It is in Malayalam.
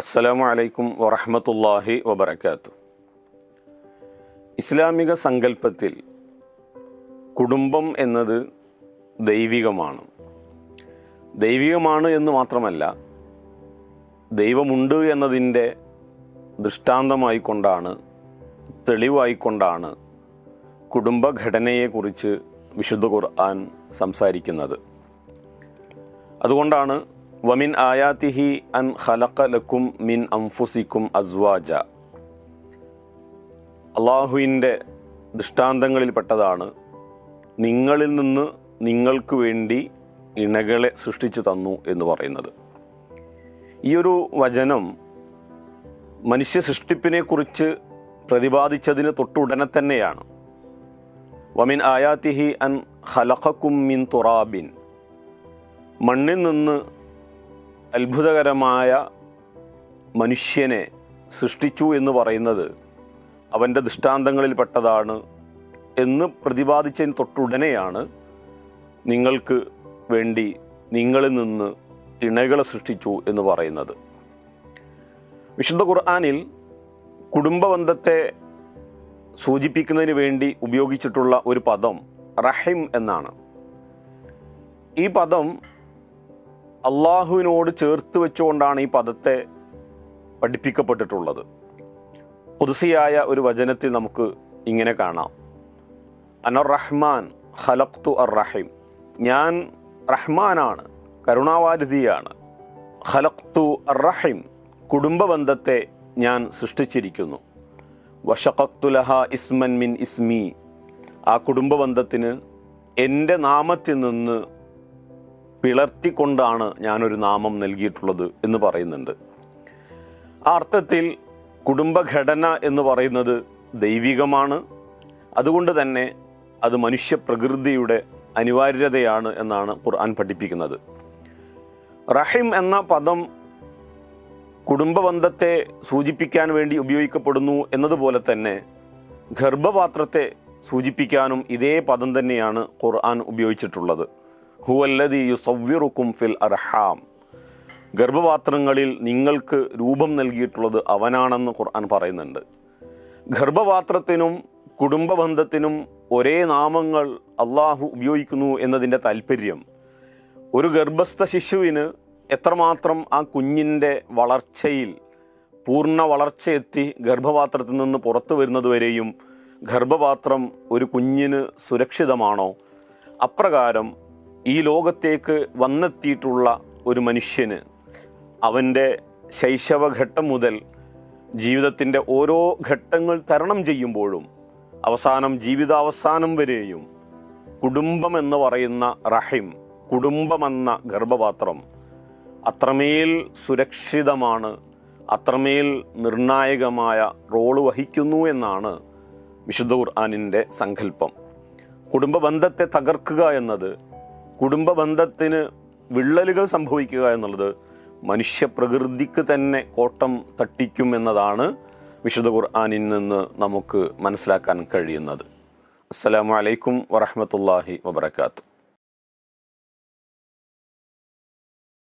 അസ്സലാമു അലൈക്കും വറഹ്മത്തുള്ളാഹി വബറകാതുഹു. ഇസ്ലാമിക സങ്കല്പത്തിൽ കുടുംബം എന്നത് ദൈവികമാണ്. ദൈവികമാണ് എന്ന് മാത്രമല്ല, ദൈവമുണ്ട് എന്നതിൻ്റെ ദൃഷ്ടാന്തമായിക്കൊണ്ടാണ്, തെളിവായിക്കൊണ്ടാണ് കുടുംബഘടനയെക്കുറിച്ച് വിശുദ്ധ ഖുർആൻ സംസാരിക്കുന്നത്. അതുകൊണ്ടാണ് വമിൻ ആയാതിഹി അൻ ഖലഖ ലക്കും മിൻ അൻഫുസിക്കും അസ്വാജ, അള്ളാഹുവിൻ്റെ ദൃഷ്ടാന്തങ്ങളിൽപ്പെട്ടതാണ് നിങ്ങളിൽ നിന്ന് നിങ്ങൾക്ക് വേണ്ടി ഇണകളെ സൃഷ്ടിച്ചു തന്നു എന്ന് പറയുന്നത്. ഈ ഒരു വചനം മനുഷ്യ സൃഷ്ടിപ്പിനെക്കുറിച്ച് പ്രതിപാദിച്ചതിന് തൊട്ടുടനെ തന്നെയാണ്. വമിൻ ആയാതിഹി അൻ ഖലഖക്കും മിൻ തുറാബിൻ, മണ്ണിൽ നിന്ന് അത്ഭുതകരമായ മനുഷ്യനെ സൃഷ്ടിച്ചു എന്ന് പറയുന്നത് അവൻ്റെ ദൃഷ്ടാന്തങ്ങളിൽപ്പെട്ടതാണ് എന്ന് പ്രതിപാദിച്ചതിന് തൊട്ടുടനെയാണ് നിങ്ങൾക്ക് വേണ്ടി നിങ്ങളിൽ നിന്ന് ഇണകളെ സൃഷ്ടിച്ചു എന്ന് പറയുന്നത്. വിശുദ്ധ ഖുർആനിൽ കുടുംബബന്ധത്തെ സൂചിപ്പിക്കുന്നതിന് വേണ്ടി ഉപയോഗിച്ചിട്ടുള്ള ഒരു പദം റഹിം എന്നാണ്. ഈ പദം അള്ളാഹുവിനോട് ചേർത്ത് വെച്ചുകൊണ്ടാണ് ഈ പദത്തെ പഠിപ്പിക്കപ്പെട്ടിട്ടുള്ളത്. ഖുദ്സിയായ ഒരു വചനത്തിൽ നമുക്ക് ഇങ്ങനെ കാണാം: അനർ റഹ്മാൻ ഖലഖ്തു അർ റഹിം, ഞാൻ റഹ്മാനാണ്, കരുണാവാരിധിയാണ്. ഖലഖ്തു അർ റഹിം, കുടുംബബന്ധത്തെ ഞാൻ സൃഷ്ടിച്ചിരിക്കുന്നു. വശഖഖ്തു ലഹ ഇസ്മൻ മിൻ ഇസ്മി, ആ കുടുംബബന്ധത്തിന് എൻ്റെ നാമത്തിൽ നിന്ന് പിളർത്തിക്കൊണ്ടാണ് ഞാനൊരു നാമം നൽകിയിട്ടുള്ളത് എന്ന് പറയുന്നുണ്ട്. ആ അർത്ഥത്തിൽ കുടുംബഘടന എന്ന് പറയുന്നത് ദൈവികമാണ്. അതുകൊണ്ട് തന്നെ അത് മനുഷ്യ പ്രകൃതിയുടെ അനിവാര്യതയാണ് എന്നാണ് ഖുർആൻ പഠിപ്പിക്കുന്നത്. റഹിം എന്ന പദം കുടുംബബന്ധത്തെ സൂചിപ്പിക്കാൻ വേണ്ടി ഉപയോഗിക്കപ്പെടുന്നു എന്നതുപോലെ തന്നെ ഗർഭപാത്രത്തെ സൂചിപ്പിക്കാനും ഇതേ പദം തന്നെയാണ് ഖുർആൻ ഉപയോഗിച്ചിട്ടുള്ളത്. ഹുവല്ലദീ യുസവ്വിറുക്കും ഫിൽ അർഹാം, ഗർഭപാത്രങ്ങളിൽ നിങ്ങൾക്ക് രൂപം നൽകിയിട്ടുള്ളത് അവനാണെന്ന് ഖുർആൻ പറയുന്നുണ്ട്. ഗർഭപാത്രത്തിനും കുടുംബബന്ധത്തിനും ഒരേ നാമങ്ങൾ അള്ളാഹു ഉപയോഗിക്കുന്നു എന്നതിൻ്റെ താല്പര്യം ഒരു ഗർഭസ്ഥ ശിശുവിന് എത്രമാത്രം ആ കുഞ്ഞിൻ്റെ വളർച്ചയിൽ പൂർണ്ണ വളർച്ചയെത്തി ഗർഭപാത്രത്തിൽ നിന്ന് പുറത്തു വരുന്നതുവരെയും ഗർഭപാത്രം ഒരു കുഞ്ഞിന് സുരക്ഷിതമാണോ, അപ്രകാരം ഈ ലോകത്തേക്ക് വന്നെത്തിയിട്ടുള്ള ഒരു മനുഷ്യന് അവൻ്റെ ശൈശവഘട്ടം മുതൽ ജീവിതത്തിൻ്റെ ഓരോ ഘട്ടങ്ങൾ തരണം ചെയ്യുമ്പോഴും അവസാനം ജീവിതാവസാനം വരെയും കുടുംബമെന്ന് പറയുന്ന റഹിം, കുടുംബമെന്ന ഗർഭപാത്രം അത്രമേൽ സുരക്ഷിതമാണ്, അത്രമേൽ നിർണായകമായ റോള് വഹിക്കുന്നു എന്നാണ് വിശുദ്ധ ഖുർആനിൻ്റെ സങ്കല്പം. കുടുംബബന്ധത്തെ തകർക്കുക എന്നത്, കുടുംബബന്ധത്തിന് വിള്ളലുകൾ സംഭവിക്കുക എന്നുള്ളത് മനുഷ്യപ്രകൃതിക്ക് തന്നെ കോട്ടം തട്ടിക്കും എന്നതാണ് വിശുദ്ധ ഖുർആനിൽ നിന്ന് നമുക്ക് മനസ്സിലാക്കാൻ കഴിയുന്നത്. അസ്സലാമു അലൈക്കും വറഹ്മത്തുള്ളാഹി വബറകാതുഹു.